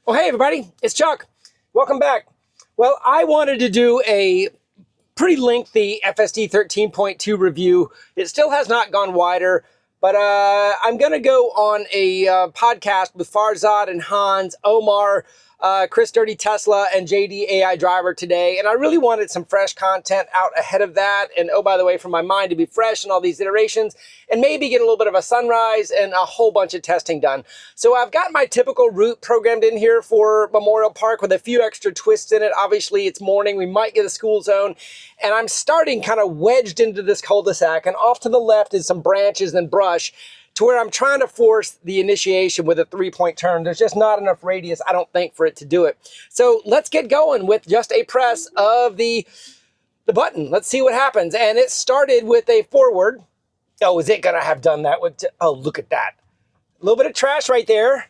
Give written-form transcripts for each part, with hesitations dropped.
Well, hey everybody, it's Chuck. Welcome back. Well, I wanted to do a pretty lengthy FSD 13.2 review. It still has not gone wider, but I'm going to go on a podcast with Farzad and Hans, Omar, Chris Dirty Tesla, and JD AI Driver today. And I really wanted some fresh content out ahead of that. And oh, by the way, for my mind to be fresh in all these iterations and maybe get a little bit of a sunrise and a whole bunch of testing done. So I've got my typical route programmed in here for Memorial Park with a few extra twists in it. Obviously, it's morning. We might get a school zone. And I'm starting kind of wedged into this cul-de-sac. And off to the left is some branches and brush, to where I'm trying to force the initiation with a 3-point turn. There's just not enough radius, I don't think, for it to do it. So let's get going with just a press of the button. Let's see what happens. And it started with a forward. Oh, is it gonna have done that with, oh, look at that. A little bit of trash right there.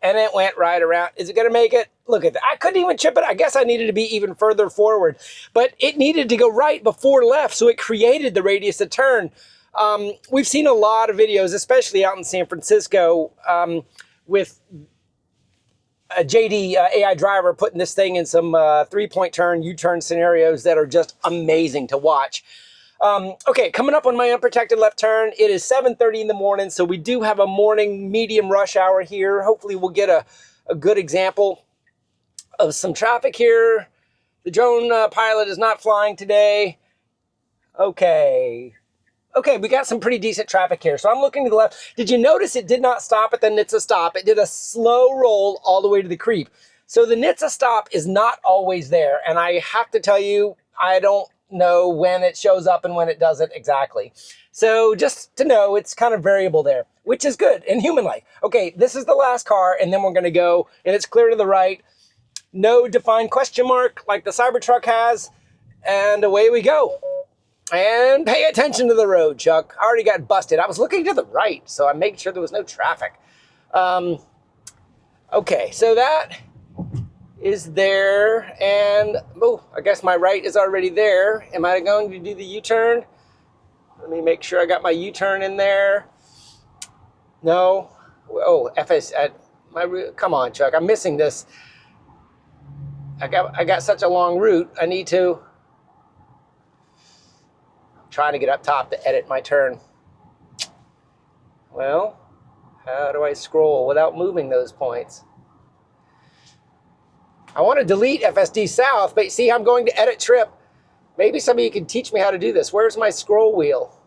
And it went right around. Is it gonna make it? Look at that. I couldn't even chip it. I guess I needed to be even further forward, but it needed to go right before left, so it created the radius of turn. We've seen a lot of videos, especially out in San Francisco, with a JD AI Driver putting this thing in some 3-point turn, U-turn scenarios that are just amazing to watch. Okay, coming up on my unprotected left turn, it is 7:30 in the morning, so we do have a morning medium rush hour here. Hopefully we'll get a good example of some traffic here. The drone pilot is not flying today. Okay, we got some pretty decent traffic here. So I'm looking to the left. Did you notice it did not stop at the NHTSA stop? It did a slow roll all the way to the creep. So the NHTSA stop is not always there. And I have to tell you, I don't know when it shows up and when it doesn't exactly. So just to know, it's kind of variable there, which is good in human life. Okay, this is the last car, and then we're gonna go, and it's clear to the right. No defined question mark like the Cybertruck has, and away we go. And pay attention to the road, Chuck. I already got busted. I was looking to the right, so I made sure there was no traffic. Okay, so that is there. And, oh, I guess my right is already there. Am I going to do the U-turn? Let me make sure I got my U-turn in there. No. Oh, come on, Chuck. I'm missing this. I got such a long route. I need to... trying to get up top to edit my turn. Well, how do I scroll without moving those points? I want to delete FSD South, but see, I'm going to edit trip. Maybe some of you can teach me how to do this. Where's my scroll wheel?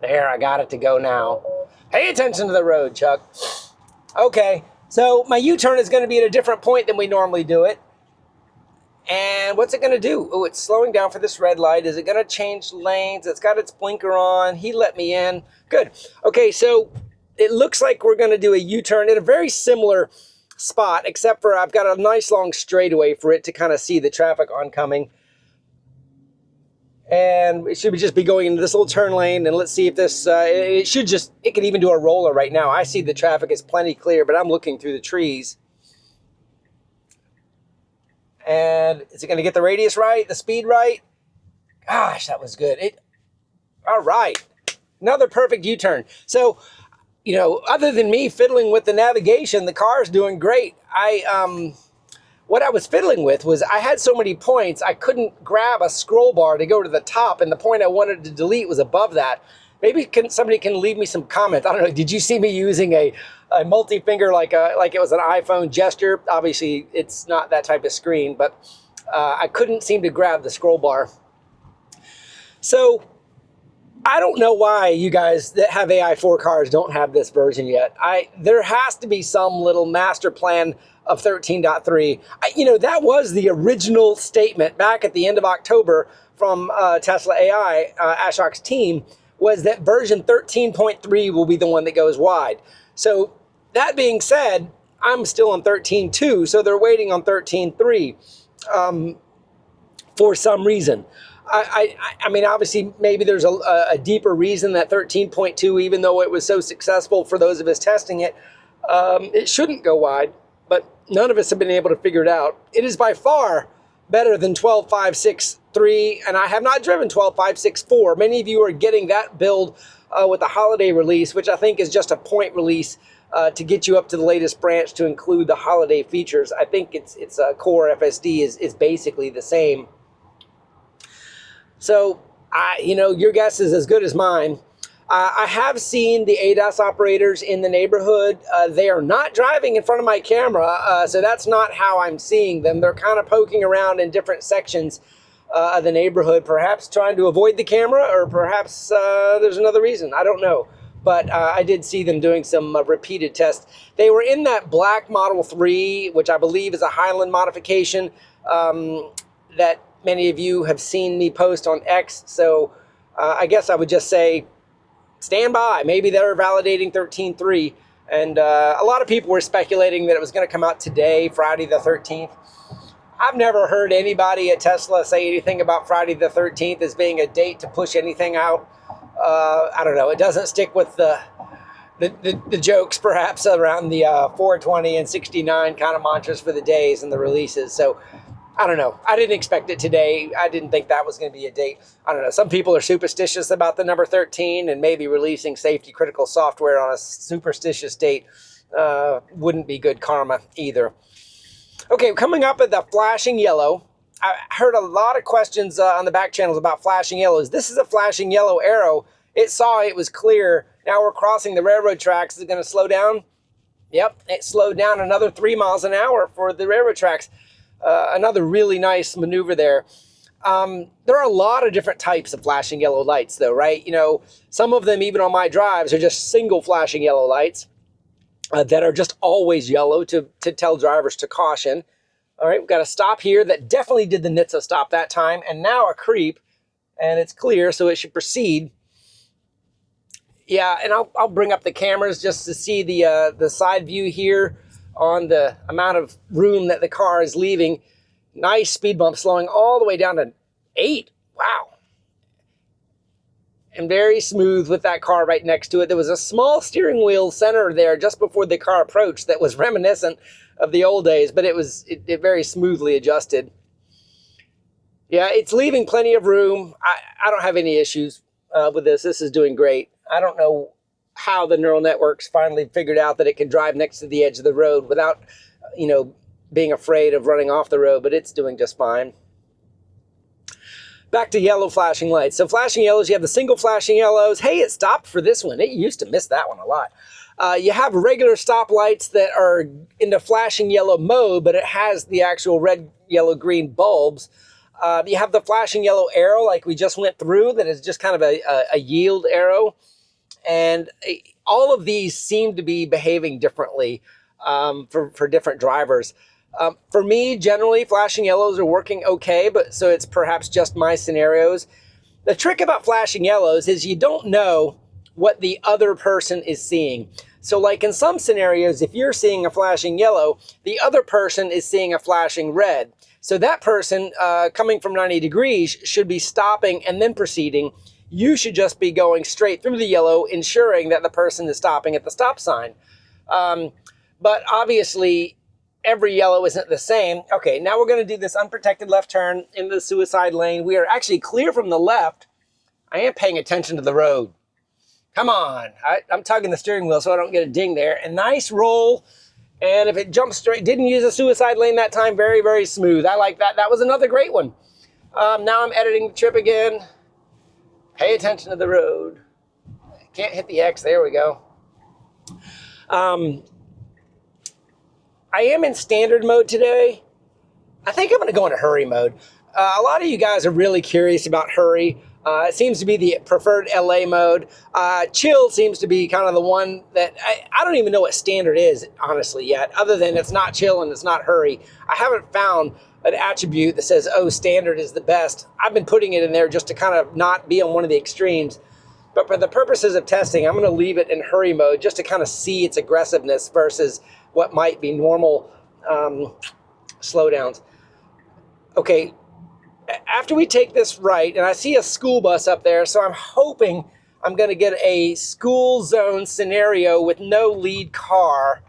There, I got it to go now. Pay attention to the road, Chuck. Okay, so my U-turn is going to be at a different point than we normally do it. And what's it going to do? Oh, it's slowing down for this red light. Is it going to change lanes? It's got its blinker on. He let me in. Good. Okay, so it looks like we're going to do a U-turn at a very similar spot, except for I've got a nice long straightaway for it to kind of see the traffic oncoming. And it should just be going into this little turn lane. And let's see if this, it can even do a roller right now. I see the traffic is plenty clear, but I'm looking through the trees. And is it going to get the radius right, the speed right? Gosh, that was good. All right, another perfect U-turn. So, you know, other than me fiddling with the navigation, the car's doing great. What I was fiddling with was I had so many points, I couldn't grab a scroll bar to go to the top, and the point I wanted to delete was above that. Maybe somebody can leave me some comments. I don't know. Did you see me using a multi-finger like it was an iPhone gesture? Obviously, it's not that type of screen, but I couldn't seem to grab the scroll bar. So I don't know why you guys that have AI4 cars don't have this version yet. There has to be some little master plan of 13.3. You know, that was the original statement back at the end of October from Tesla AI, Ashok's team, was that version 13.3 will be the one that goes wide. So that being said, I'm still on 13.2, so they're waiting on 13.3 for some reason. I mean, obviously, maybe there's a deeper reason that 13.2, even though it was so successful for those of us testing it, it shouldn't go wide, but none of us have been able to figure it out. It is by far better than 12.563, and I have not driven 12.564. Many of you are getting that build with the holiday release, which I think is just a point release to get you up to the latest branch to include the holiday features. I think it's core FSD is basically the same. So, your guess is as good as mine. I have seen the ADAS operators in the neighborhood. They are not driving in front of my camera, so that's not how I'm seeing them. They're kind of poking around in different sections of the neighborhood, perhaps trying to avoid the camera, or perhaps there's another reason. I don't know. But I did see them doing some repeated tests. They were in that black Model 3, which I believe is a Highland modification that many of you have seen me post on X. So I guess I would just say, stand by. Maybe they're validating 13.3. And a lot of people were speculating that it was going to come out today, Friday the 13th. I've never heard anybody at Tesla say anything about Friday the 13th as being a date to push anything out. I don't know. It doesn't stick with the jokes, perhaps, around the 420 and 69 kind of mantras for the days and the releases. So I don't know. I didn't expect it today. I didn't think that was going to be a date. I don't know. Some people are superstitious about the number 13, and maybe releasing safety critical software on a superstitious date wouldn't be good karma either. Okay, coming up at the flashing yellow. I heard a lot of questions on the back channels about flashing yellows. This is a flashing yellow arrow. It saw it was clear. Now we're crossing the railroad tracks. Is it going to slow down? Yep, it slowed down another 3 miles an hour for the railroad tracks. Another really nice maneuver there. There are a lot of different types of flashing yellow lights though, right? Some of them, even on my drives, are just single flashing yellow lights that are just always yellow to tell drivers to caution. All right, we've got a stop here that definitely did the NHTSA stop that time, and now a creep, and it's clear, so it should proceed. Yeah, and I'll bring up the cameras just to see the side view here on the amount of room that the car is leaving. Nice speed bump, slowing all the way down to 8. Wow. And very smooth with that car right next to it. There was a small steering wheel center there just before the car approached that was reminiscent of the old days, but it very smoothly adjusted. Yeah, it's leaving plenty of room. I don't have any issues with this. This is doing great. I don't know how the neural networks finally figured out that it can drive next to the edge of the road without, being afraid of running off the road, but it's doing just fine. Back to yellow flashing lights. So flashing yellows, you have the single flashing yellows. Hey, it stopped for this one. It used to miss that one a lot. You have regular stop lights that are into flashing yellow mode, but it has the actual red, yellow, green bulbs. You have the flashing yellow arrow like we just went through that is just kind of a yield arrow. And all of these seem to be behaving differently for different drivers. For me, generally, flashing yellows are working okay, but so it's perhaps just my scenarios. The trick about flashing yellows is you don't know what the other person is seeing. So like in some scenarios, if you're seeing a flashing yellow, the other person is seeing a flashing red. So that person coming from 90 degrees should be stopping and then proceeding. You should just be going straight through the yellow, ensuring that the person is stopping at the stop sign. But obviously, every yellow isn't the same. Okay, now we're going to do this unprotected left turn into the suicide lane. We are actually clear from the left. I am paying attention to the road. Come on. I'm tugging the steering wheel so I don't get a ding there. And nice roll. And if it jumps straight, didn't use a suicide lane that time. Very, very smooth. I like that. That was another great one. Now I'm editing the trip again. Pay attention to the road. Can't hit the X. There we go. I am in standard mode today. I think I'm going to go into hurry mode. A lot of you guys are really curious about hurry. It seems to be the preferred LA mode. Chill seems to be kind of the one that I don't even know what standard is, honestly, yet, other than it's not chill and it's not hurry. I haven't found an attribute that says, oh, standard is the best. I've been putting it in there just to kind of not be on one of the extremes. But for the purposes of testing, I'm going to leave it in hurry mode just to kind of see its aggressiveness versus what might be normal slowdowns. Okay, after we take this right, and I see a school bus up there, so I'm hoping I'm going to get a school zone scenario with no lead car.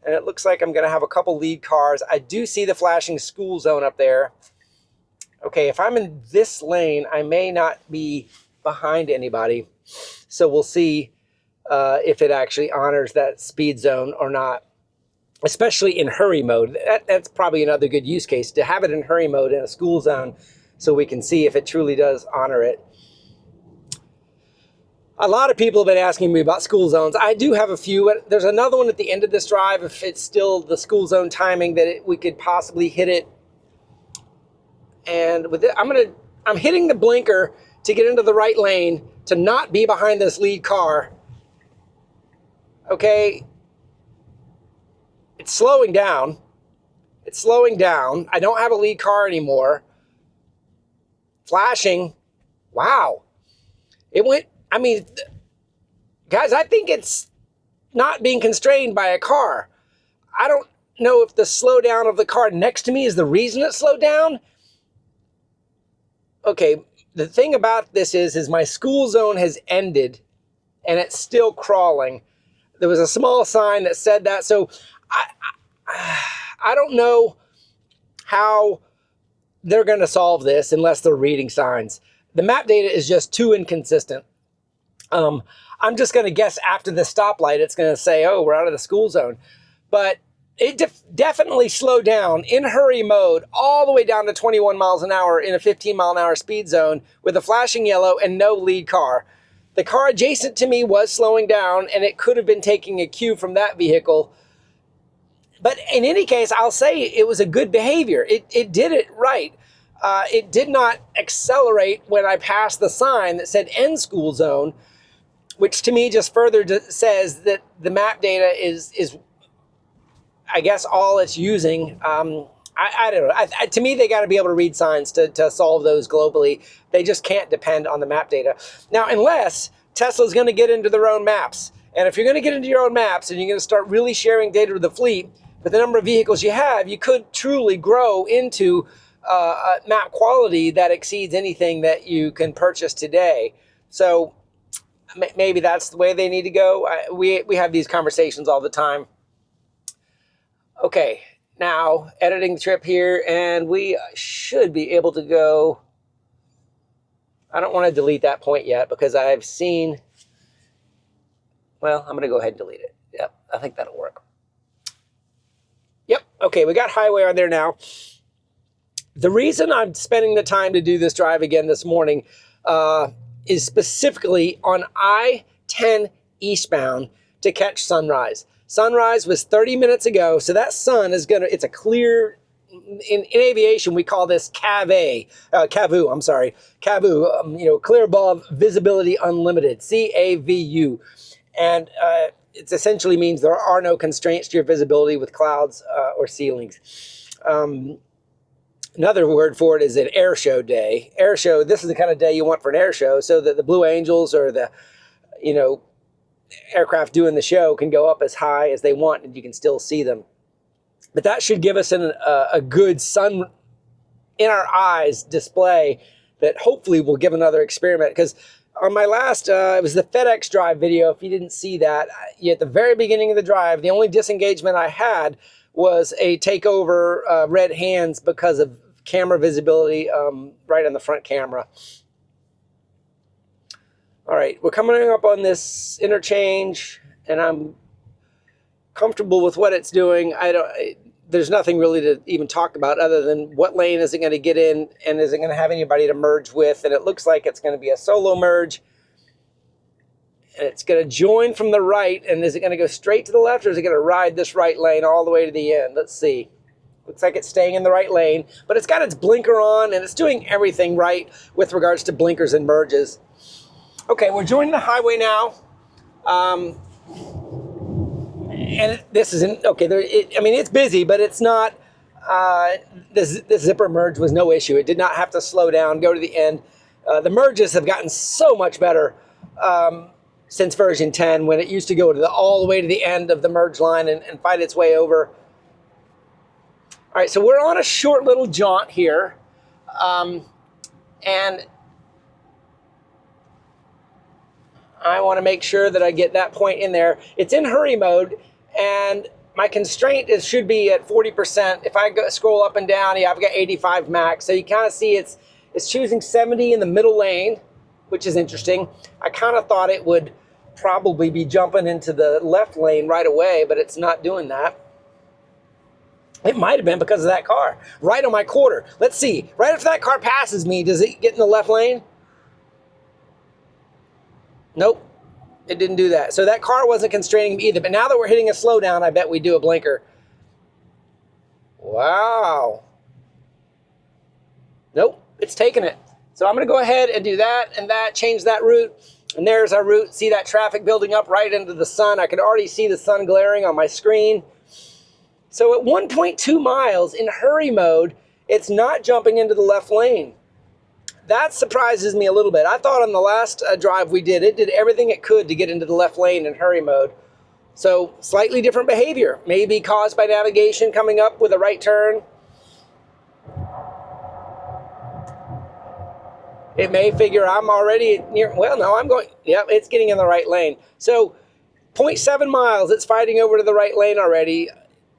And it looks like I'm going to have a couple lead cars. I do see the flashing school zone up there. Okay, if I'm in this lane, I may not be behind anybody. So we'll see. if it actually honors that speed zone or not, especially in hurry mode. That's probably another good use case, to have it in hurry mode in a school zone so we can see if it truly does honor it. A lot of people have been asking me about school zones. I do have a few. There's another one at the end of this drive, if it's still the school zone timing, that we could possibly hit it. And with it, I'm hitting the blinker to get into the right lane, to not be behind this lead car. Okay. It's slowing down. It's slowing down. I don't have a lead car anymore. Flashing. Wow. It went, I mean, guys, I think it's not being constrained by a car. I don't know if the slowdown of the car next to me is the reason it slowed down. Okay, the thing about this is my school zone has ended and it's still crawling. There was a small sign that said that. So I don't know how they're going to solve this unless they're reading signs. The map data is just too inconsistent. I'm just going to guess after the stoplight, it's going to say, oh, we're out of the school zone. But it definitely slowed down in hurry mode all the way down to 21 miles an hour in a 15 mile an hour speed zone with a flashing yellow and no lead car. The car adjacent to me was slowing down, and it could have been taking a cue from that vehicle. But in any case, I'll say it was a good behavior. It did it right. It did not accelerate when I passed the sign that said end school zone, which to me just further says that the map data is I guess, all it's using. I don't know. To me, they got to be able to read signs to solve those globally. They just can't depend on the map data. Now, unless Tesla's going to get into their own maps. And if you're going to get into your own maps and you're going to start really sharing data with the fleet, with the number of vehicles you have, you could truly grow into a map quality that exceeds anything that you can purchase today. So maybe that's the way they need to go. We have these conversations all the time. Okay, now editing the trip here, and we should be able to go. I don't want to delete that point yet because I've seen, well, I'm going to go ahead and delete it. Yep, I think that'll work. Yep, okay, we got highway on there now. The reason I'm spending the time to do this drive again this morning is specifically on I-10 eastbound to catch sunrise. Sunrise was 30 minutes ago, so that sun is it's a clear, in aviation we call this CAVU, clear above, visibility unlimited, CAVU. And it essentially means there are no constraints to your visibility with clouds or ceilings. Another word for it is an air show day. Air show, this is the kind of day you want for an air show, so that the Blue Angels or the, aircraft doing the show can go up as high as they want and you can still see them. But that should give us a good sun in our eyes display that hopefully will give another experiment. Because on my last, it was the FedEx drive video, if you didn't see that, at the very beginning of the drive, the only disengagement I had was a takeover red hands because of camera visibility right on the front camera. All right, we're coming up on this interchange, and I'm comfortable with what it's doing. There's nothing really to even talk about other than what lane is it going to get in, and is it going to have anybody to merge with? And it looks like it's going to be a solo merge, and it's going to join from the right. And is it going to go straight to the left, or is it going to ride this right lane all the way to the end? Let's see. Looks like it's staying in the right lane, but it's got its blinker on, and it's doing everything right with regards to blinkers and merges. Okay, we're joining the highway now, and this isn't, okay, it's busy, but it's not, this zipper merge was no issue. It did not have to slow down, go to the end. The merges have gotten so much better since version 10, when it used to go all the way to the end of the merge line and fight its way over. All right, so we're on a short little jaunt here, and I want to make sure that I get that point in there. It's in hurry mode, and my constraint should be at 40%. If I scroll up and down, I've got 85 max. So you kind of see it's choosing 70 in the middle lane, which is interesting. I kind of thought it would probably be jumping into the left lane right away, but it's not doing that. It might have been because of that car right on my quarter. Let's see. Right after that car passes me, does it get in the left lane? Nope, it didn't do that. So that car wasn't constraining me either. But now that we're hitting a slowdown, I bet we do a blinker. Wow. Nope, it's taking it. So I'm going to go ahead and do that and that, change that route. And there's our route. See that traffic building up right into the sun. I can already see the sun glaring on my screen. So at 1.2 miles in hurry mode, it's not jumping into the left lane. That surprises me a little bit. I thought on the last drive we did, it did everything it could to get into the left lane in hurry mode. So slightly different behavior, maybe caused by navigation coming up with a right turn. It may figure I'm already near, well, no, I'm going, yep, it's getting in the right lane. So 0.7 miles, it's fighting over to the right lane already.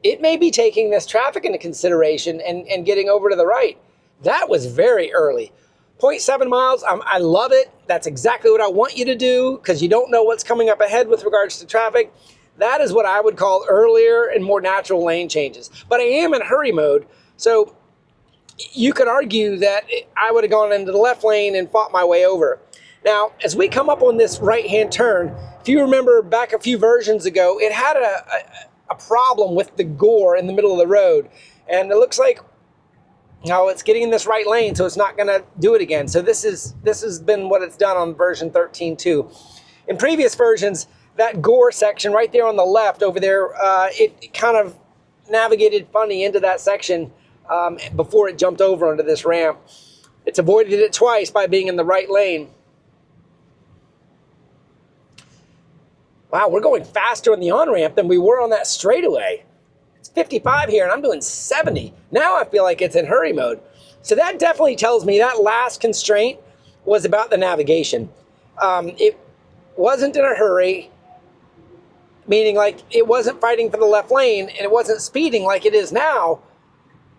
It may be taking this traffic into consideration and getting over to the right. That was very early. 0.7 miles, I love it. That's exactly what I want you to do because you don't know what's coming up ahead with regards to traffic. That is what I would call earlier and more natural lane changes. But I am in hurry mode, so you could argue that I would have gone into the left lane and fought my way over. Now, as we come up on this right-hand turn, if you remember back a few versions ago, it had a problem with the gore in the middle of the road. And it looks like, no, it's getting in this right lane, so it's not going to do it again. So this has been what it's done on version 13.2. In previous versions, that gore section right there on the left over there, it kind of navigated funny into that section before it jumped over onto this ramp. It's avoided it twice by being in the right lane. Wow, we're going faster on the on-ramp than we were on that straightaway. It's 55 here, and I'm doing 70. Now I feel like it's in hurry mode. So that definitely tells me that last constraint was about the navigation. It wasn't in a hurry, meaning like it wasn't fighting for the left lane, and it wasn't speeding like it is now.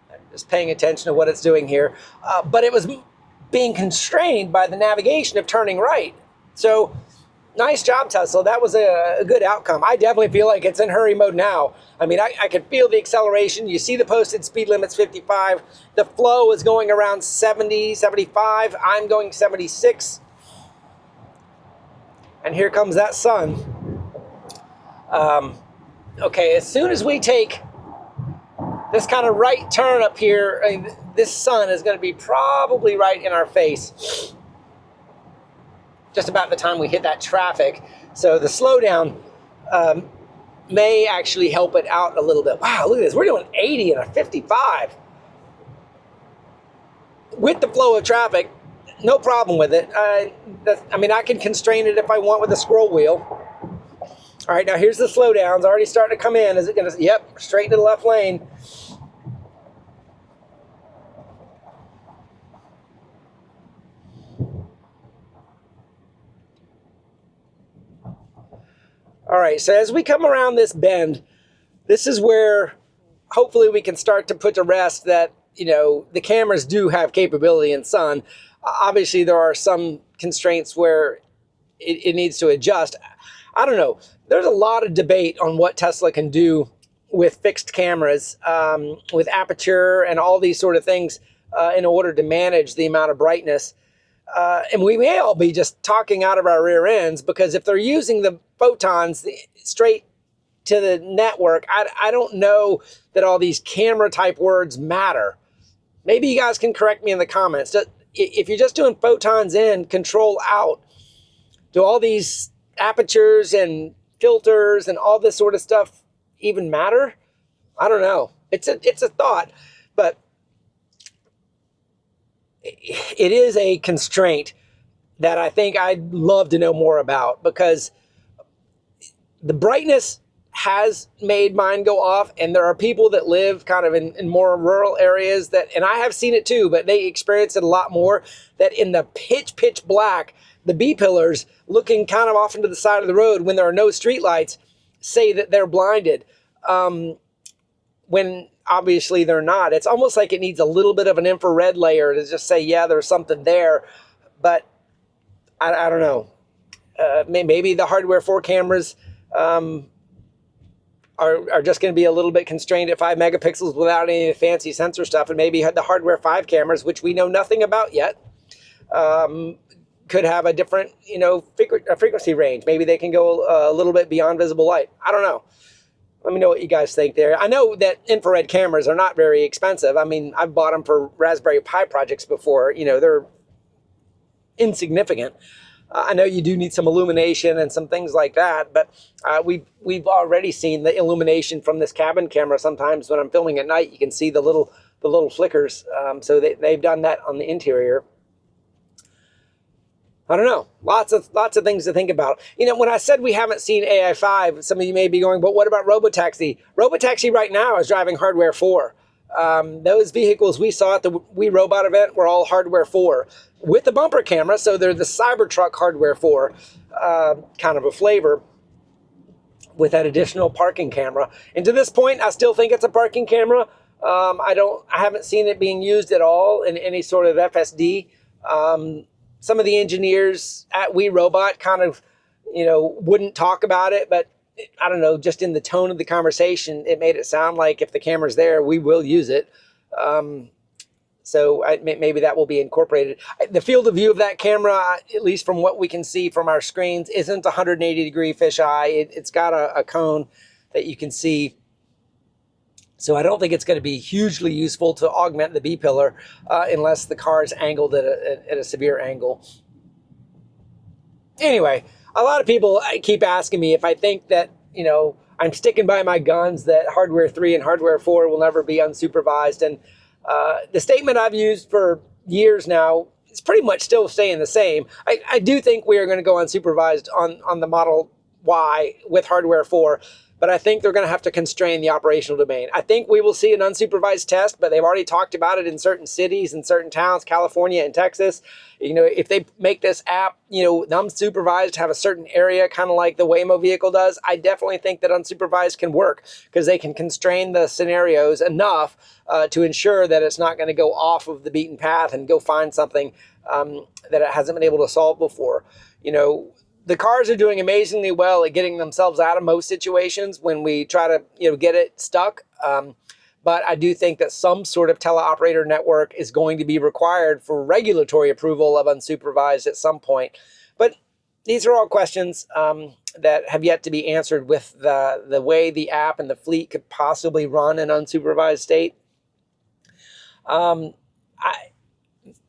I'm just paying attention to what it's doing here. But it was being constrained by the navigation of turning right. So nice job, Tesla. That was a good outcome. I definitely feel like it's in hurry mode now. I mean, I can feel the acceleration. You see the posted speed limit's 55. The flow is going around 70, 75. I'm going 76. And here comes that sun. Okay, as soon as we take this kind of right turn up here, I mean, this sun is going to be probably right in our face. Just about the time we hit that traffic. So the slowdown may actually help it out a little bit. Wow, look at this. We're doing 80 and a 55. With the flow of traffic, no problem with it. I mean, I can constrain it if I want with a scroll wheel. All right, now here's the slowdowns. Already starting to come in. Is it going to, yep, straight into the left lane. All right, so as we come around this bend, this is where hopefully we can start to put to rest that, you know, the cameras do have capability in sun. Obviously, there are some constraints where it needs to adjust. I don't know. There's a lot of debate on what Tesla can do with fixed cameras, with aperture and all these sort of things in order to manage the amount of brightness. And we may all be just talking out of our rear ends because if they're using the photons straight to the network, I don't know that all these camera type words matter. Maybe you guys can correct me in the comments. If you're just doing photons in, control out, do all these apertures and filters and all this sort of stuff even matter? I don't know. It's a thought, but it is a constraint that I think I'd love to know more about because the brightness has made mine go off, and there are people that live kind of in more rural areas that, and I have seen it too, but they experience it a lot more, that in the pitch black, the B-pillars looking kind of off into the side of the road when there are no streetlights say that they're blinded. When obviously they're not. It's almost like it needs a little bit of an infrared layer to just say, yeah, there's something there. But I don't know. maybe the hardware 4 cameras are just going to be a little bit constrained at 5 megapixels without any of the fancy sensor stuff, and maybe the hardware 5 cameras, which we know nothing about yet, could have a different, frequency range. Maybe they can go a little bit beyond visible light. I don't know. Let me know what you guys think there. I know that infrared cameras are not very expensive. I mean, I've bought them for Raspberry Pi projects before. They're insignificant. I know you do need some illumination and some things like that, but we've already seen the illumination from this cabin camera. Sometimes when I'm filming at night, you can see the little flickers. So they've done that on the interior. I don't know. Lots of things to think about. When I said we haven't seen AI5, some of you may be going, but what about Robotaxi? Robotaxi right now is driving hardware 4. Those vehicles we saw at the We Robot event were all hardware 4 with the bumper camera. So they're the Cybertruck hardware 4 kind of a flavor with that additional parking camera. And to this point, I still think it's a parking camera. I haven't seen it being used at all in any sort of FSD. Some of the engineers at We Robot kind of, wouldn't talk about it, but I don't know, just in the tone of the conversation, it made it sound like if the camera's there, we will use it. So maybe that will be incorporated. The field of view of that camera, at least from what we can see from our screens, isn't 180-degree fisheye. It's got a cone that you can see. So I don't think it's going to be hugely useful to augment the B-pillar unless the car is angled at a severe angle. Anyway, a lot of people keep asking me if I think that, I'm sticking by my guns that hardware 3 and hardware 4 will never be unsupervised. And the statement I've used for years now is pretty much still staying the same. I do think we are going to go unsupervised on the Model Y with hardware 4. But I think they're going to have to constrain the operational domain. I think we will see an unsupervised test, but they've already talked about it in certain cities and certain towns, California and Texas. If they make this app, unsupervised, have a certain area, kind of like the Waymo vehicle does, I definitely think that unsupervised can work because they can constrain the scenarios enough to ensure that it's not going to go off of the beaten path and go find something that it hasn't been able to solve before. The cars are doing amazingly well at getting themselves out of most situations when we try to, get it stuck. But I do think that some sort of teleoperator network is going to be required for regulatory approval of unsupervised at some point. But these are all questions that have yet to be answered with the way the app and the fleet could possibly run in unsupervised state.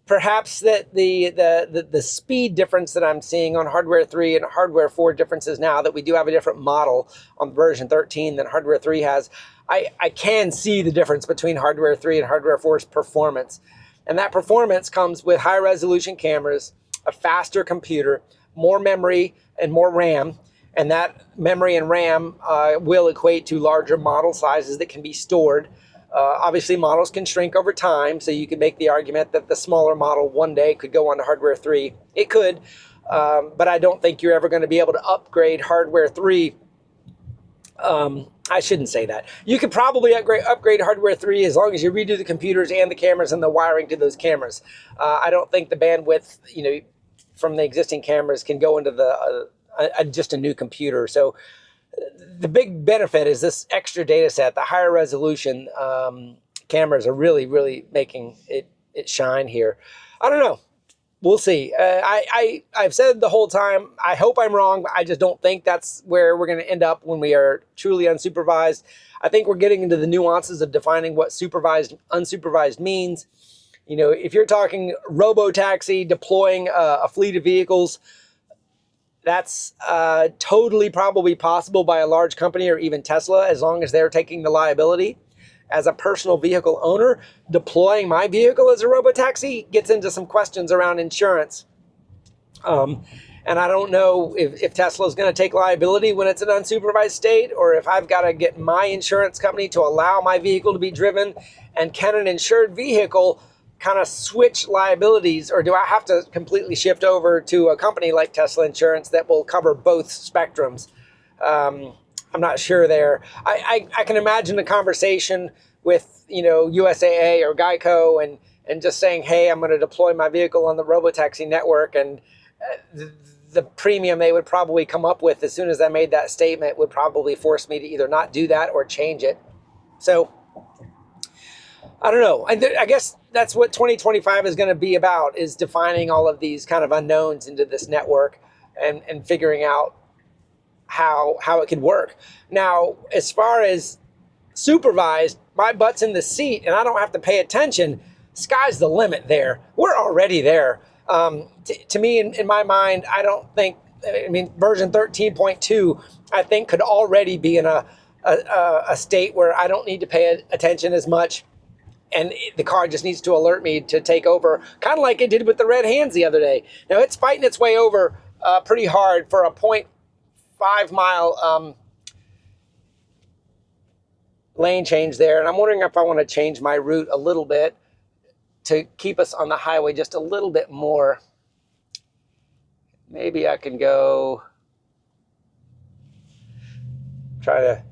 Perhaps that the speed difference that I'm seeing on hardware 3 and hardware 4 differences now that we do have a different model on version 13 than hardware 3 has, I can see the difference between hardware 3 and hardware 4's performance. And that performance comes with high resolution cameras, a faster computer, more memory and more RAM. And that memory and RAM will equate to larger model sizes that can be stored. Obviously, models can shrink over time, so you could make the argument that the smaller model one day could go on to hardware 3. It could, but I don't think you're ever going to be able to upgrade hardware 3. I shouldn't say that. You could probably upgrade hardware 3 as long as you redo the computers and the cameras and the wiring to those cameras. I don't think the bandwidth, from the existing cameras can go into just a new computer. So the big benefit is this extra data set. The higher resolution cameras are really, really making it shine here. I don't know. We'll see. I've said the whole time, I hope I'm wrong, but I just don't think that's where we're going to end up when we are truly unsupervised. I think we're getting into the nuances of defining what supervised, unsupervised means. If you're talking robo-taxi, deploying a fleet of vehicles, that's totally probably possible by a large company or even Tesla, as long as they're taking the liability. As a personal vehicle owner, deploying my vehicle as a robotaxi gets into some questions around insurance. And I don't know if Tesla is going to take liability when it's an unsupervised state, or if I've got to get my insurance company to allow my vehicle to be driven. And can an insured vehicle kind of switch liabilities, or do I have to completely shift over to a company like Tesla Insurance that will cover both spectrums? I'm not sure there. I can imagine a conversation with, USAA or Geico and just saying, hey, I'm going to deploy my vehicle on the robotaxi network. And the premium they would probably come up with as soon as I made that statement would probably force me to either not do that or change it. So I don't know. I guess that's what 2025 is going to be about, is defining all of these kind of unknowns into this network and figuring out how it could work. Now, as far as supervised, my butt's in the seat and I don't have to pay attention. Sky's the limit there. We're already there. To me, in my mind, I don't think, I mean, version 13.2, I think could already be in a state where I don't need to pay attention as much. And the car just needs to alert me to take over, kind of like it did with the red hands the other day. Now, it's fighting its way over pretty hard for a 0.5 mile lane change there. And I'm wondering if I want to change my route a little bit to keep us on the highway just a little bit more. Maybe I can go try to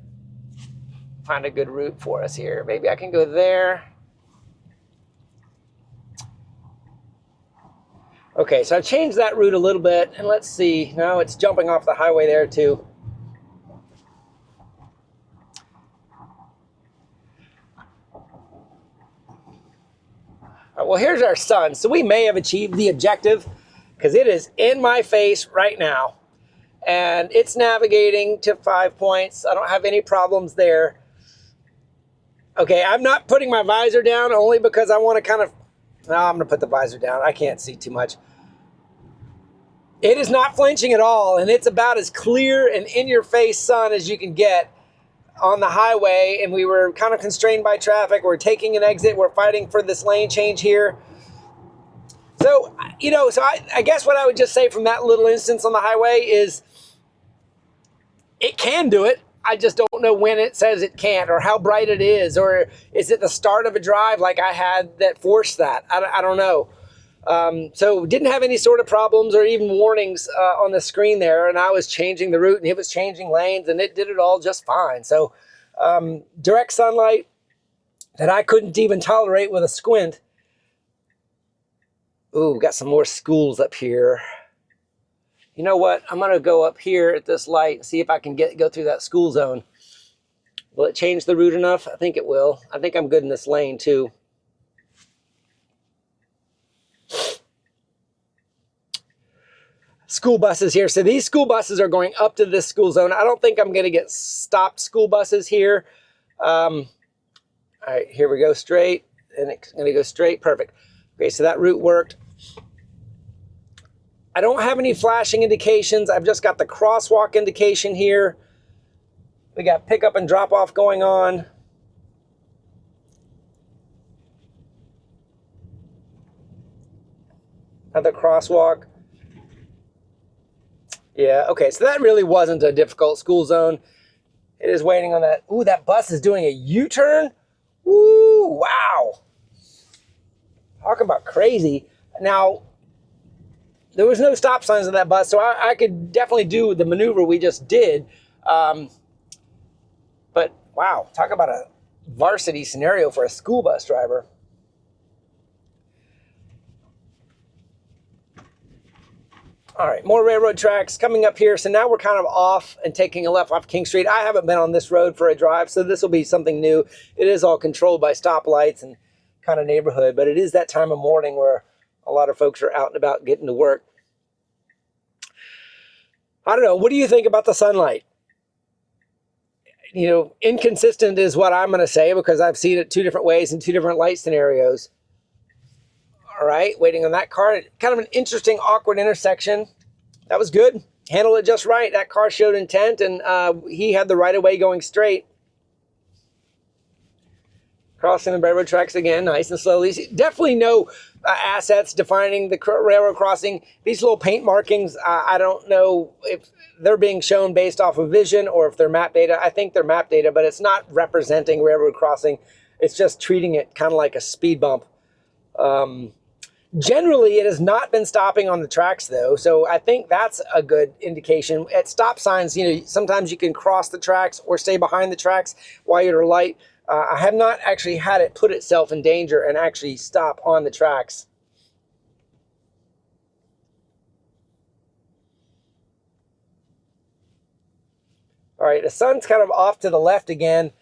find a good route for us here. Maybe I can go there. Okay, so I changed that route a little bit, and let's see. Now it's jumping off the highway there too. Well, here's our sun. So we may have achieved the objective because it is in my face right now. And it's navigating to 5 points. I don't have any problems there. Okay, I'm not putting my visor down only because I want to kind of... No, I'm going to put the visor down. I can't see too much. It is not flinching at all, and it's about as clear and in-your-face sun as you can get on the highway, and we were kind of constrained by traffic. We're taking an exit. We're fighting for this lane change here. So, you know, I guess what I would just say from that little instance on the highway is it can do it. I just don't know when it says it can't, or how bright it is, or is it the start of a drive like I had that forced that? I don't know. So didn't have any sort of problems or even warnings on the screen there, and I was changing the route and it was changing lanes and it did it all just fine. So direct sunlight that I couldn't even tolerate with a squint. Ooh, got some more schools up here. You know what? I'm going to go up here at this light and see if I can go through that school zone. Will it change the route enough? I think it will. I think I'm good in this lane too. School buses here. So these school buses are going up to this school zone. I don't think I'm going to get stopped school buses here. All right, here we go straight. And it's going to go straight. Perfect. Okay, so that route worked. I don't have any flashing indications. I've just got the crosswalk indication here. We got pickup and drop off going on. Another crosswalk. Yeah, okay, so that really wasn't a difficult school zone. It is waiting on that. Ooh, that bus is doing a U-turn. Ooh, wow. Talk about crazy. Now, there was no stop signs on that bus, so I could definitely do the maneuver we just did. But, wow, talk about a varsity scenario for a school bus driver. All right, more railroad tracks coming up here. So now we're kind of off and taking a left off King Street. I haven't been on this road for a drive, so this will be something new. It is all controlled by stoplights and kind of neighborhood, but it is that time of morning where a lot of folks are out and about getting to work. I don't know. What do you think about the sunlight? You know, inconsistent is what I'm going to say because I've seen it two different ways in two different light scenarios. All right, waiting on that car. Kind of an interesting, awkward intersection. That was good. Handled it just right. That car showed intent, and he had the right of way going straight. Crossing the railroad tracks again, nice and slowly. Definitely no assets defining the railroad crossing. These little paint markings, I don't know if they're being shown based off of vision or if they're map data. I think they're map data, but it's not representing railroad crossing. It's just treating it kind of like a speed bump. Generally, it has not been stopping on the tracks, though, so I think that's a good indication. At stop signs, you know, sometimes you can cross the tracks or stay behind the tracks while you're light. I have not actually had it put itself in danger and actually stop on the tracks. All right, the sun's kind of off to the left again,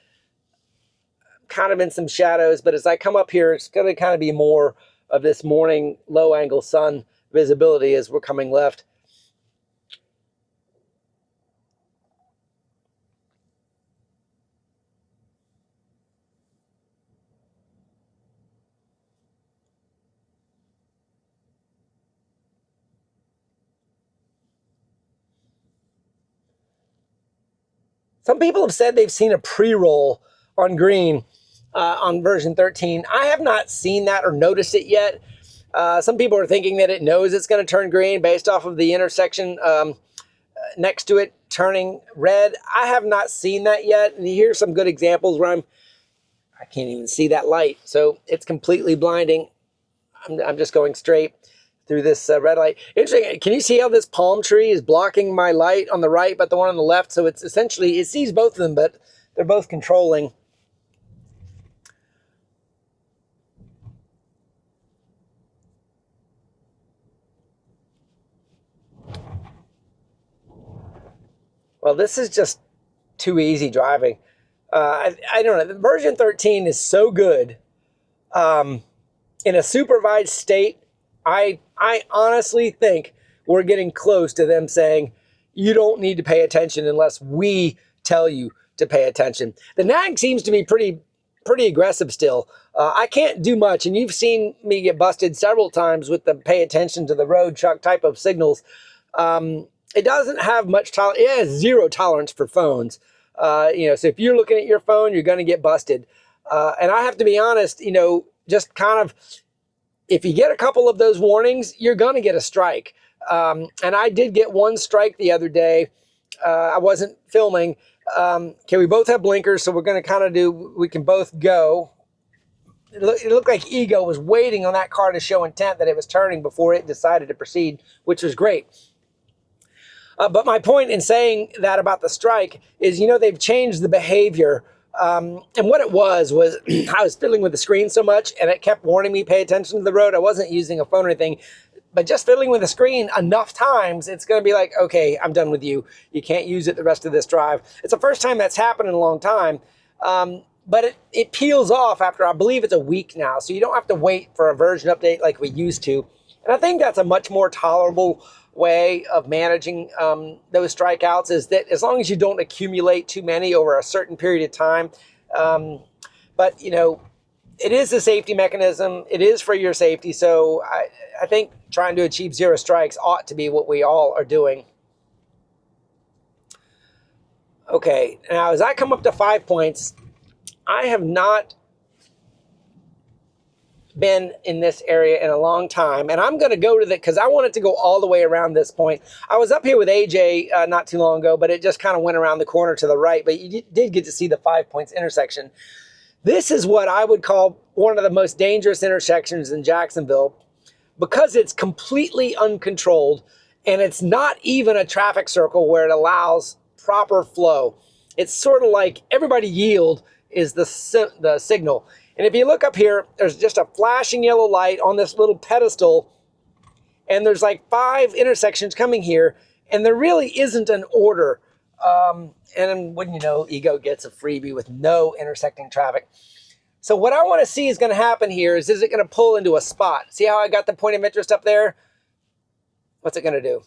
kind of in some shadows, but as I come up here, it's going to kind of be more of this morning low angle sun visibility as we're coming left. Some people have said they've seen a pre-roll on green on version 13. I have not seen that or noticed it yet. Some people are thinking that it knows it's going to turn green based off of the intersection next to it turning red. I have not seen that yet. And here's some good examples where I can't even see that light. So it's completely blinding. I'm just going straight through this red light. Interesting. Can you see how this palm tree is blocking my light on the right, but the one on the left? So it's essentially, it sees both of them, but they're both controlling. Well, this is just too easy driving. I don't know. Version 13 is so good. In a supervised state, I honestly think we're getting close to them saying, you don't need to pay attention unless we tell you to pay attention. The nag seems to be pretty aggressive still. I can't do much, and you've seen me get busted several times with the pay attention to the road Chuck type of signals. It doesn't have much tolerance. It has zero tolerance for phones. So if you're looking at your phone, you're going to get busted. And I have to be honest, just kind of, if you get a couple of those warnings, you're going to get a strike. And I did get one strike the other day. I wasn't filming. Okay, we both have blinkers, so we're going to kind of we can both go. It looked like Ego was waiting on that car to show intent that it was turning before it decided to proceed, which was great. But my point in saying that about the strike is, they've changed the behavior. And what it was I was fiddling with the screen so much and it kept warning me, pay attention to the road. I wasn't using a phone or anything, but just fiddling with the screen enough times, it's going to be like, okay, I'm done with you. You can't use it the rest of this drive. It's the first time that's happened in a long time. But it peels off after, I believe it's a week now. So you don't have to wait for a version update like we used to. And I think that's a much more tolerable way of managing those strikeouts, is that as long as you don't accumulate too many over a certain period of time. But it is a safety mechanism. It is for your safety. So I think trying to achieve zero strikes ought to be what we all are doing. Okay, now as I come up to 5 points, I have not been in this area in a long time, and I'm going to go to because I wanted to go all the way around this point. I was up here with AJ not too long ago, but it just kind of went around the corner to the right, but you did get to see the 5 points intersection. This is what I would call one of the most dangerous intersections in Jacksonville, because it's completely uncontrolled and it's not even a traffic circle where it allows proper flow. It's sort of like everybody yield is the signal. And if you look up here, there's just a flashing yellow light on this little pedestal, and there's like 5 intersections coming here, and there really isn't an order. And wouldn't you know, Ego gets a freebie with no intersecting traffic. So what I want to see is going to happen here is it going to pull into a spot? See how I got the point of interest up there? What's it going to do?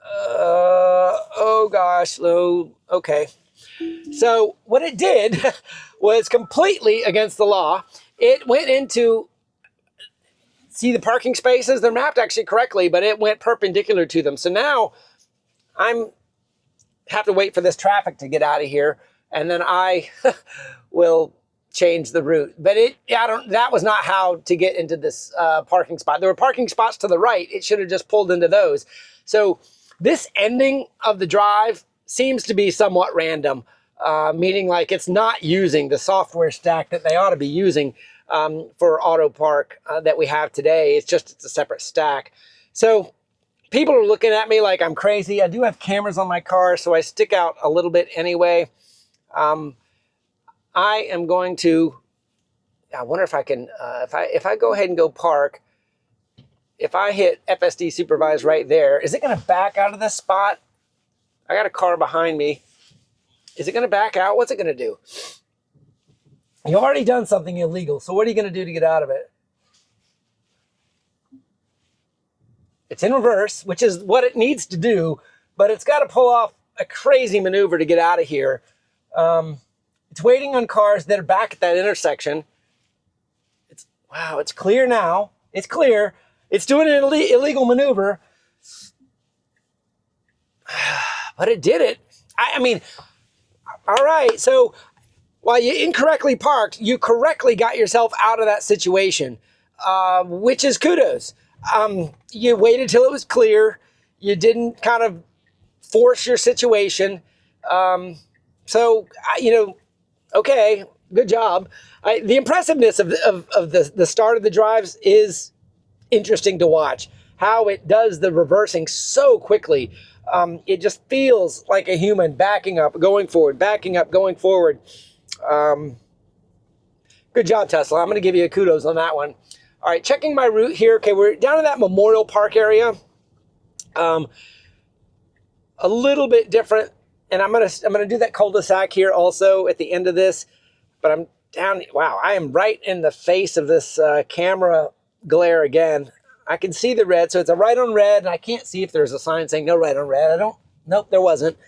Oh gosh, okay. So what it did was completely against the law. It went into, see the parking spaces? They're mapped actually correctly, but it went perpendicular to them. So now I'm have to wait for this traffic to get out of here, and then I will change the route. But that was not how to get into this parking spot. There were parking spots to the right. It should have just pulled into those. So this ending of the drive seems to be somewhat random, meaning like it's not using the software stack that they ought to be using for auto park that we have today. It's a separate stack. So people are looking at me like I'm crazy. I do have cameras on my car, so I stick out a little bit anyway. I am going to, I wonder if I can, if I go ahead and go park, if I hit FSD Supervised right there, is it going to back out of this spot? I got a car behind me. Is it going to back out? What's it going to do? You've already done something illegal, so what are you going to do to get out of it? It's in reverse, which is what it needs to do, but it's got to pull off a crazy maneuver to get out of here. It's waiting on cars that are back at that intersection. Wow, it's clear now. It's clear. It's doing an illegal maneuver. But it did it. I mean, all right, so while you incorrectly parked, you correctly got yourself out of that situation, which is kudos. You waited till it was clear. You didn't kind of force your situation. So, okay, good job. The impressiveness of the start of the drives is interesting to watch. How it does the reversing so quickly. It just feels like a human backing up, going forward, backing up, going forward. Good job, Tesla. I'm going to give you a kudos on that one. All right, checking my route here. Okay, we're down in that Memorial Park area. A little bit different, and I'm gonna do that cul-de-sac here also at the end of this. But I'm down. Wow, I am right in the face of this camera glare again. I can see the red, so it's a right on red, and I can't see if there's a sign saying no right on red. Nope, there wasn't.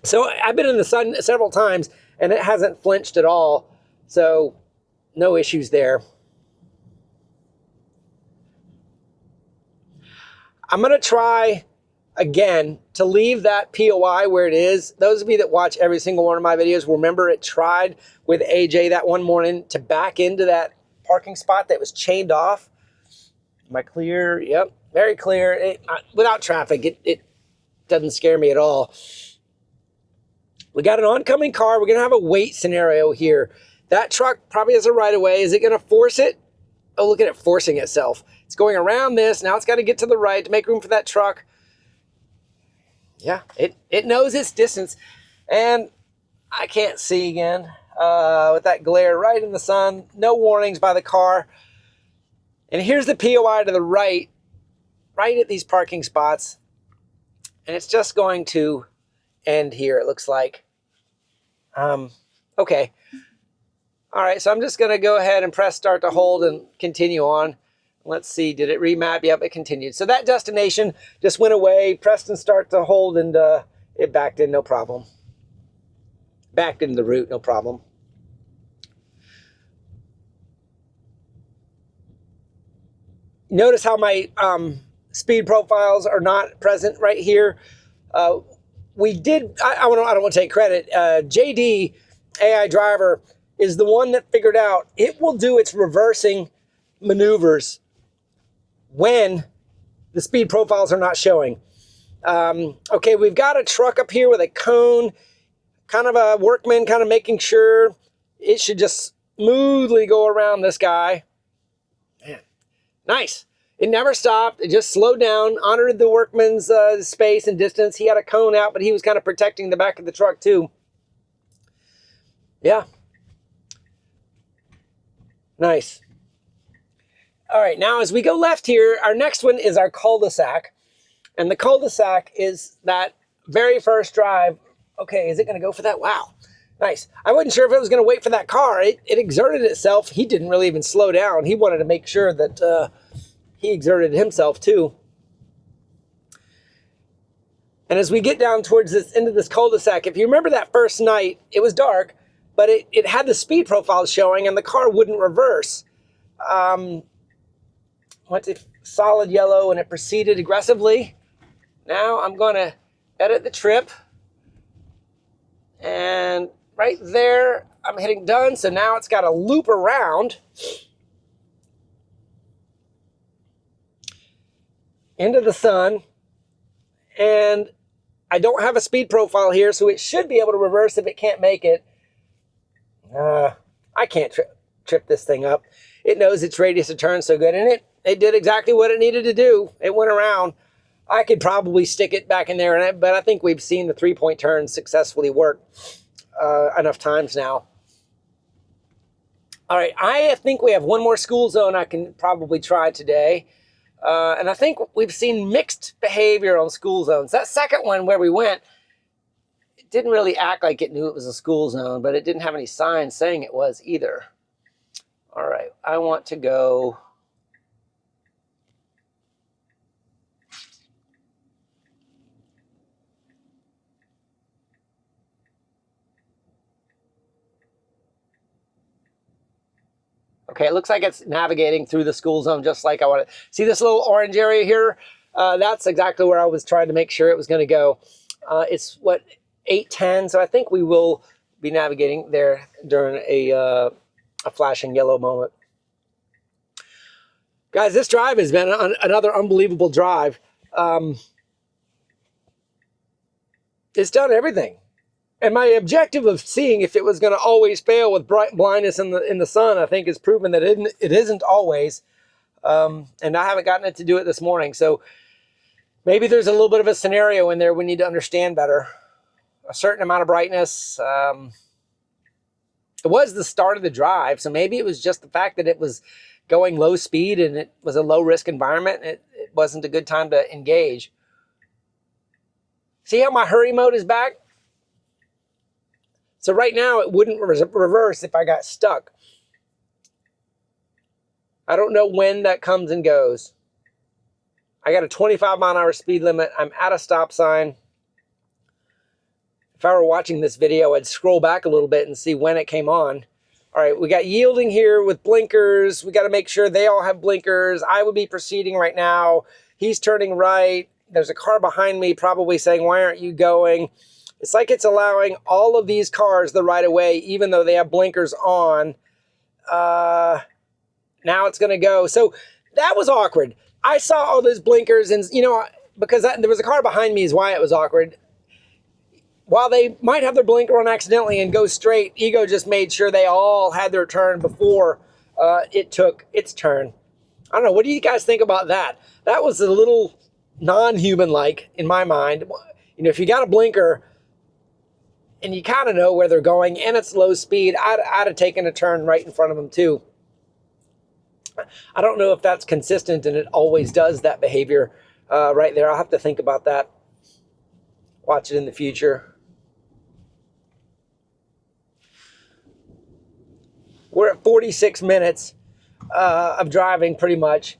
So I've been in the sun several times, and it hasn't flinched at all. So no issues there. I'm going to try again to leave that POI where it is. Those of you that watch every single one of my videos remember it tried with AJ that one morning to back into that parking spot that was chained off. Am I clear? Yep, very clear. Without traffic, it doesn't scare me at all. We got an oncoming car. We're going to have a wait scenario here. That truck probably has a right of way. Is it going to force it? Oh, look at it forcing itself. It's going around this. Now it's got to get to the right to make room for that truck. Yeah, it knows its distance. And I can't see again with that glare right in the sun. No warnings by the car. And here's the POI to the right at these parking spots. And it's just going to end here, it looks like. Okay. All right, so I'm just going to go ahead and press start to hold and continue on. Let's see, did it remap? Yep, it continued. So that destination just went away, pressed and start to hold, and it backed in, no problem. Backed into the route, no problem. Notice how my speed profiles are not present right here. We did, I don't want to take credit. JD, AI driver, is the one that figured out it will do its reversing maneuvers when the speed profiles are not showing. Okay, we've got a truck up here with a cone, kind of a workman, kind of making sure it should just smoothly go around this guy. Man, nice. It never stopped. It just slowed down, honored the workman's space and distance. He had a cone out, but he was kind of protecting the back of the truck too. Yeah. Nice. All right, now as we go left here, our next one is our cul-de-sac. And the cul-de-sac is that very first drive. Okay, is it going to go for that? Wow, nice. I wasn't sure if it was going to wait for that car. It exerted itself. He didn't really even slow down. He wanted to make sure that he exerted himself too. And as we get down towards this end of this cul-de-sac, if you remember that first night, it was dark, but it had the speed profile showing and the car wouldn't reverse. Went to solid yellow and it proceeded aggressively. Now I'm going to edit the trip. And right there, I'm hitting done. So now it's got to loop around into the sun. And I don't have a speed profile here, so it should be able to reverse if it can't make it. I can't trip this thing up. It knows its radius of turn so good, and it did exactly what it needed to do. It went around. I could probably stick it back in there, but I think we've seen the three-point turn successfully work enough times now. All right, I think we have one more school zone I can probably try today. And I think we've seen mixed behavior on school zones. That second one where we went, it didn't really act like it knew it was a school zone, but it didn't have any signs saying it was either. All right, I want to go. Okay, it looks like it's navigating through the school zone just like I wanted. See this little orange area here? That's exactly where I was trying to make sure it was going to go. It's what, 8:10, so I think we will be navigating there during a flashing yellow moment. Guys, this drive has been another unbelievable drive. It's done everything. And my objective of seeing if it was going to always fail with bright blindness in the sun, I think, is proven that it isn't always. And I haven't gotten it to do it this morning. So maybe there's a little bit of a scenario in there we need to understand better. A certain amount of brightness. It was the start of the drive, so maybe it was just the fact that it was going low speed and it was a low risk environment. It wasn't a good time to engage. See how my hurry mode is back? So right now it wouldn't reverse if I got stuck. I don't know when that comes and goes. I got a 25-mile-an-hour speed limit. I'm at a stop sign. If I were watching this video, I'd scroll back a little bit and see when it came on. All right, we got yielding here with blinkers. We got to make sure they all have blinkers. I would be proceeding right now. He's turning right. There's a car behind me probably saying, why aren't you going? It's like it's allowing all of these cars the right of way, even though they have blinkers on. Now it's going to go. So that was awkward. I saw all those blinkers, and because there was a car behind me is why it was awkward. While they might have their blinker on accidentally and go straight, Ego just made sure they all had their turn before it took its turn. I don't know. What do you guys think about that? That was a little non-human-like in my mind. If you got a blinker and you kind of know where they're going and it's low speed, I'd have taken a turn right in front of them too. I don't know if that's consistent and it always does that behavior right there. I'll have to think about that. Watch it in the future. We're at 46 minutes of driving pretty much.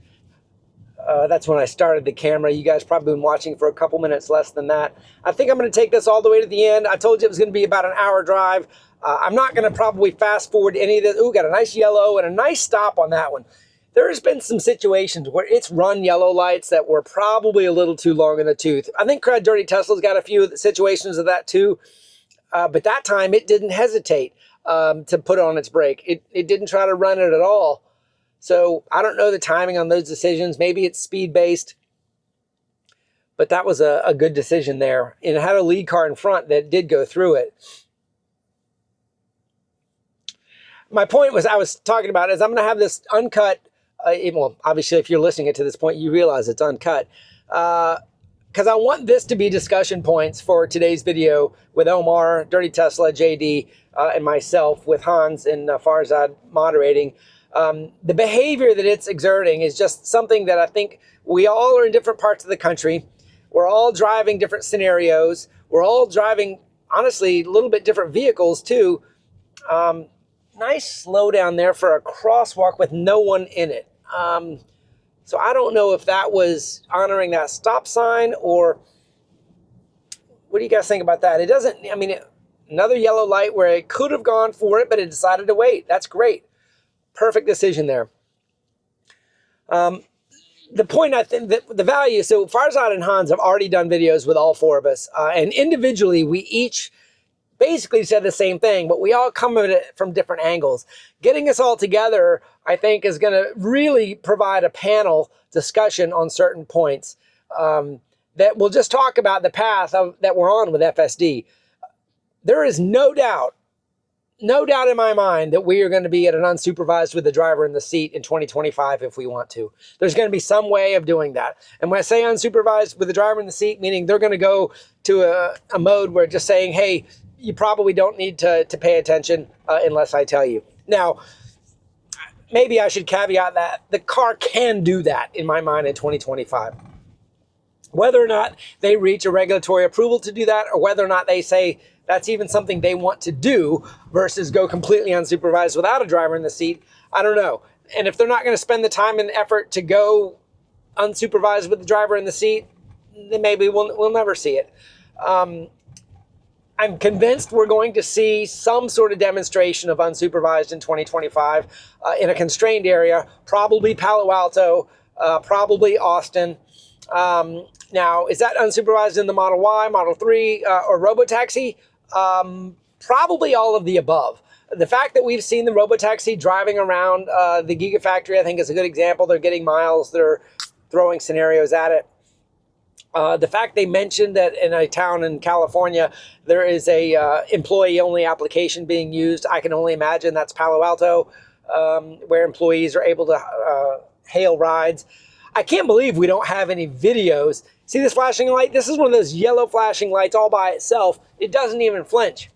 That's when I started the camera. You guys probably been watching for a couple minutes less than that. I think I'm going to take this all the way to the end. I told you it was going to be about an hour drive. I'm not going to probably fast forward any of this. Ooh, got a nice yellow and a nice stop on that one. There's been some situations where it's run yellow lights that were probably a little too long in the tooth. I think Dirty Tesla's got a few situations of that too. But that time it didn't hesitate to put on its brake. It didn't try to run it at all. So I don't know the timing on those decisions. Maybe it's speed-based. But that was a good decision there. And it had a lead car in front that did go through it. My point was I was talking about is I'm going to have this uncut. Well, obviously, if you're listening to this point, you realize it's uncut. Because I want this to be discussion points for today's video with Omar, Dirty Tesla, JD, and myself with Hans and Farzad moderating. The behavior that it's exerting is just something that I think we all are in different parts of the country. We're all driving different scenarios. We're all driving, honestly, a little bit different vehicles too. Nice slowdown there for a crosswalk with no one in it. So I don't know if that was honoring that stop sign or what do you guys think about that? It doesn't, another yellow light where it could have gone for it, but it decided to wait. That's great. Perfect decision there. The point I think that the value, so Farzad and Hans have already done videos with all four of us, and individually we each basically said the same thing, but we all come at it from different angles. Getting us all together, I think, is going to really provide a panel discussion on certain points that will just talk about the path that we're on with FSD. There is no doubt in my mind that we are going to be at an unsupervised with the driver in the seat in 2025 if we want to. There's going to be some way of doing that. And when I say unsupervised with the driver in the seat, meaning they're going to go to a mode where just saying, hey, you probably don't need to pay attention unless I tell you. Now, maybe I should caveat that the car can do that in my mind in 2025. Whether or not they reach a regulatory approval to do that, or whether or not they say that's even something they want to do versus go completely unsupervised without a driver in the seat, I don't know. And if they're not going to spend the time and effort to go unsupervised with the driver in the seat, then maybe we'll never see it. I'm convinced we're going to see some sort of demonstration of unsupervised in 2025 in a constrained area, probably Palo Alto, probably Austin. Now, is that unsupervised in the Model Y, Model 3, or Robotaxi? Probably all of the above. The fact that we've seen the Robotaxi driving around the Gigafactory, I think, is a good example. They're getting miles. They're throwing scenarios at it. The fact they mentioned that in a town in California, there is a employee-only application being used. I can only imagine that's Palo Alto, where employees are able to hail rides. I can't believe we don't have any videos. See this flashing light? This is one of those yellow flashing lights all by itself. It doesn't even flinch.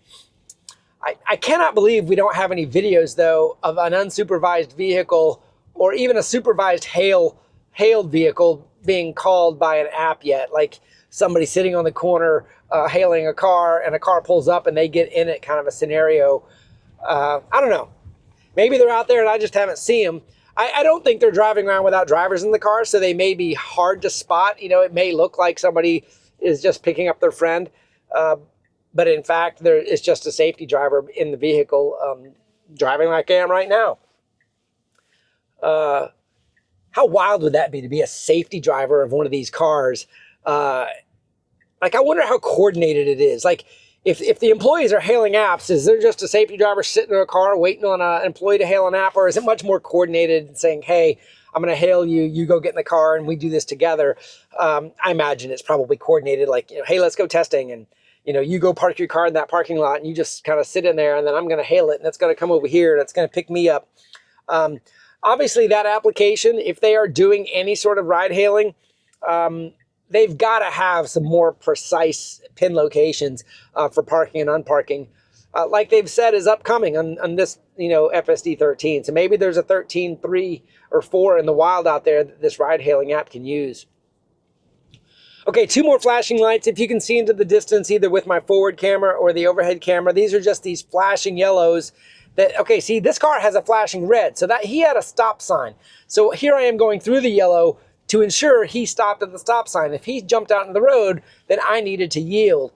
I cannot believe we don't have any videos, though, of an unsupervised vehicle or even a supervised hailed vehicle being called by an app yet. Like somebody sitting on the corner hailing a car, and a car pulls up and they get in it, kind of a scenario. I don't know. Maybe they're out there and I just haven't seen them. I don't think they're driving around without drivers in the car, so they may be hard to spot. You know, it may look like somebody is just picking up their friend. But in fact, there is just a safety driver in the vehicle driving like I am right now. How wild would that be to be a safety driver of one of these cars? Like, I wonder how coordinated it is. Like, if the employees are hailing apps, is there just a safety driver sitting in a car waiting on an employee to hail an app? Or is it much more coordinated and saying, hey, I'm going to hail you, you go get in the car, and we do this together? I imagine it's probably coordinated, like, hey, let's go testing, and you go park your car in that parking lot, and you just kind of sit in there, and then I'm going to hail it, and it's going to come over here, and it's going to pick me up. Obviously, that application, if they are doing any sort of ride hailing, they've got to have some more precise pin locations for parking and unparking. Like they've said is upcoming on this, FSD 13. So maybe there's a 13.3 or 4 in the wild out there that this ride hailing app can use. Okay, 2 more flashing lights. If you can see into the distance, either with my forward camera or the overhead camera, these are just these flashing yellows. Okay, see, this car has a flashing red, so that he had a stop sign. So here I am going through the yellow to ensure he stopped at the stop sign. If he jumped out in the road, then I needed to yield.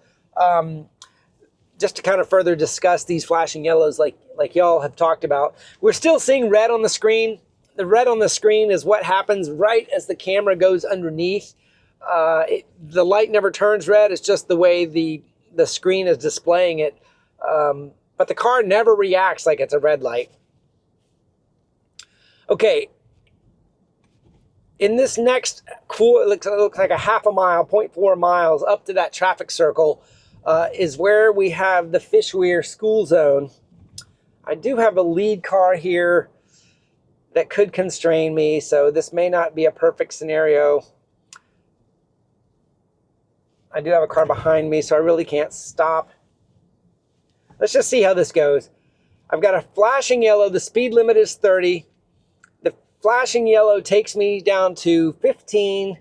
Just to kind of further discuss these flashing yellows like y'all have talked about. We're still seeing red on the screen. The red on the screen is what happens right as the camera goes underneath. The light never turns red. It's just the way the screen is displaying it. But the car never reacts like it's a red light. Okay. In this next, it looks like a half a mile, 0.4 miles up to that traffic circle is where we have the Fishweir school zone. I do have a lead car here that could constrain me, so this may not be a perfect scenario. I do have a car behind me, so I really can't stop. Let's just see how this goes. I've got a flashing yellow. The speed limit is 30. The flashing yellow takes me down to 15.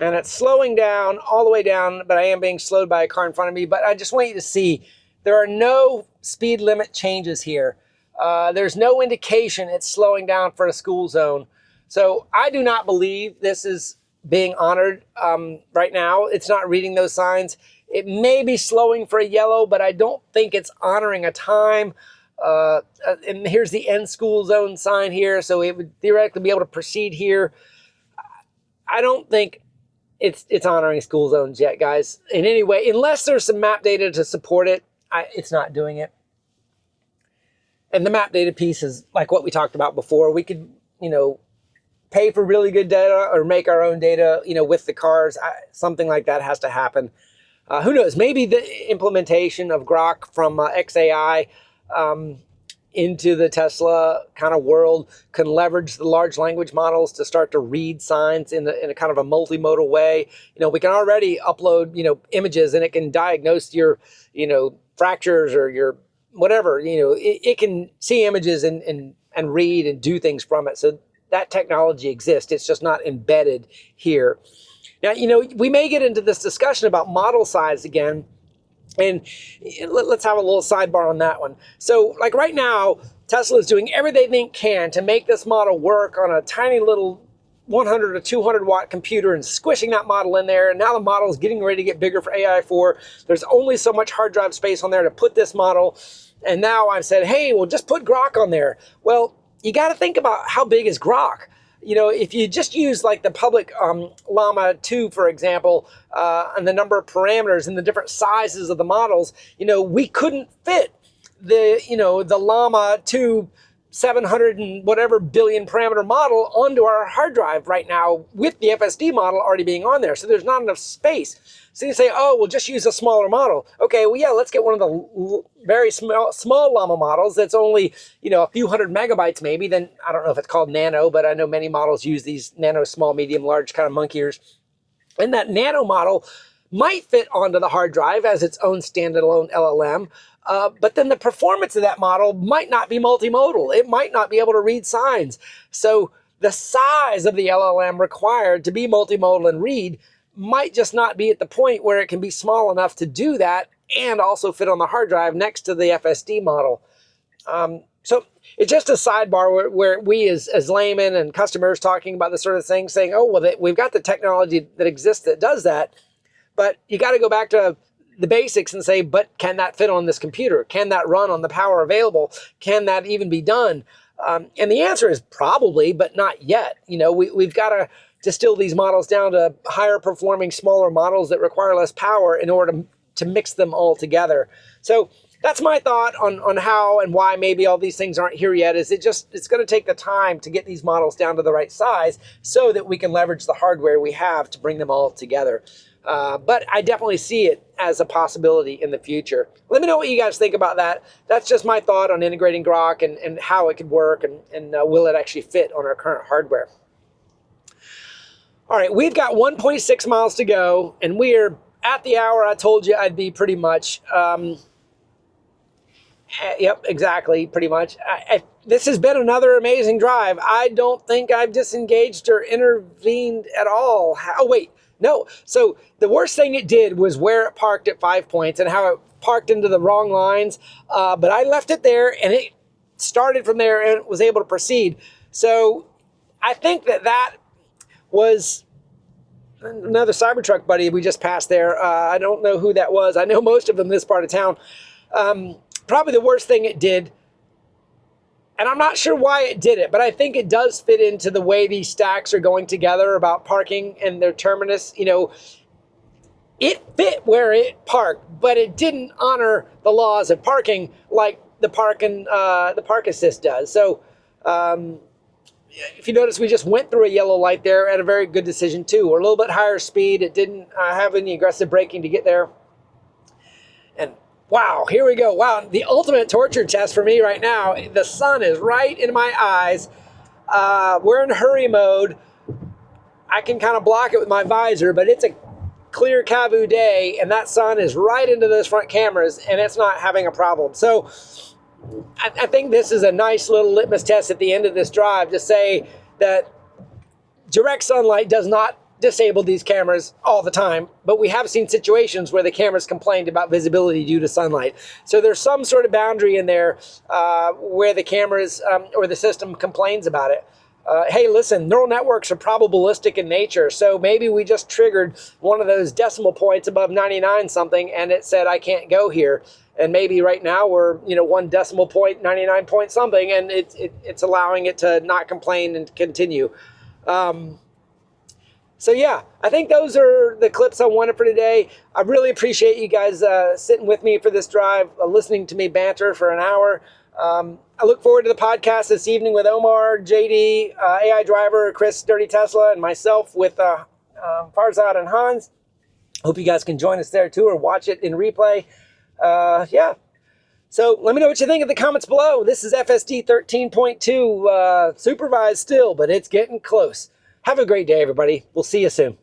And it's slowing down all the way down, but I am being slowed by a car in front of me. But I just want you to see, there are no speed limit changes here. There's no indication it's slowing down for a school zone. So I do not believe this is being honored right now. It's not reading those signs. It may be slowing for a yellow, but I don't think it's honoring a time. And here's the end school zone sign here, so it would theoretically be able to proceed here. I don't think it's honoring school zones yet, guys, in any way, unless there's some map data to support it. It's not doing it. And the map data piece is like what we talked about before. We could, pay for really good data or make our own data, with the cars. Something like that has to happen. Who knows? Maybe the implementation of Grok from XAI into the Tesla kind of world can leverage the large language models to start to read signs in a kind of a multimodal way. We can already upload, images, and it can diagnose your, fractures or your whatever, it can see images and read and do things from it. So that technology exists. It's just not embedded here. Now, we may get into this discussion about model size again, and let's have a little sidebar on that one. So like right now, Tesla is doing everything they can to make this model work on a tiny little 100 or 200 watt computer and squishing that model in there. And now the model is getting ready to get bigger for AI4. There's only so much hard drive space on there to put this model. And now I've said, hey, well, just put Grok on there. Well, you got to think about how big is Grok. If you just use like the public Llama 2, for example, and the number of parameters and the different sizes of the models, we couldn't fit the Llama 2 700 and whatever billion parameter model onto our hard drive right now with the FSD model already being on there. So there's not enough space. So you say, oh, we'll just use a smaller model. Okay, well, yeah, let's get one of the very small Llama models that's only, a few hundred megabytes maybe. Then I don't know if it's called nano, but I know many models use these nano, small, medium, large kind of monkey ears. And that nano model might fit onto the hard drive as its own standalone LLM. But then the performance of that model might not be multimodal. It might not be able to read signs. So the size of the LLM required to be multimodal and read might just not be at the point where it can be small enough to do that and also fit on the hard drive next to the FSD model. So it's just a sidebar where we as laymen and customers talking about this sort of thing saying, oh, well, we've got the technology that exists that does that. But you got to go back to the basics and say, but can that fit on this computer? Can that run on the power available? Can that even be done? And the answer is probably, but not yet. We've got to distill these models down to higher performing, smaller models that require less power in order to mix them all together. So that's my thought on how and why maybe all these things aren't here yet. It's going to take the time to get these models down to the right size so that we can leverage the hardware we have to bring them all together. But I definitely see it as a possibility in the future. Let me know what you guys think about that. That's just my thought on integrating Grok and how it could work and will it actually fit on our current hardware. All right, we've got 1.6 miles to go, and we are at the hour I told you I'd be pretty much. Yep, exactly, pretty much. This has been another amazing drive. I don't think I've disengaged or intervened at all. Oh, wait. No. So the worst thing it did was where it parked at 5 points and how it parked into the wrong lines. But I left it there and it started from there and was able to proceed. So I think that was another Cybertruck buddy we just passed there. I don't know who that was. I know most of them in this part of town. Probably the worst thing it did, and I'm not sure why it did it, but I think it does fit into the way these stacks are going together about parking and their terminus. It fit where it parked, but it didn't honor the laws of parking like the park assist does. So if you notice, we just went through a yellow light there at a very good decision too. We're a little bit higher speed. It didn't have any aggressive braking to get there. And wow, here we go. Wow, the ultimate torture test for me right now. The sun is right in my eyes. We're in hurry mode. I can kind of block it with my visor, but it's a clear Kavu day, and that sun is right into those front cameras, and it's not having a problem. So I think this is a nice little litmus test at the end of this drive to say that direct sunlight does not disable these cameras all the time, but we have seen situations where the cameras complained about visibility due to sunlight. So there's some sort of boundary in there where the cameras or the system complains about it. Hey, listen, neural networks are probabilistic in nature, so maybe we just triggered one of those decimal points above 99 something and it said I can't go here. And maybe right now we're, 1 decimal point, 99 point something, and it's allowing it to not complain and continue. So yeah, I think those are the clips I wanted for today. I really appreciate you guys sitting with me for this drive, listening to me banter for an hour. I look forward to the podcast this evening with Omar, JD, AI Driver, Chris, Dirty Tesla, and myself with Farzad and Hans. Hope you guys can join us there too or watch it in replay. Yeah. So let me know what you think in the comments below. This is FSD 13.2, supervised still, but it's getting close. Have a great day, everybody. We'll see you soon.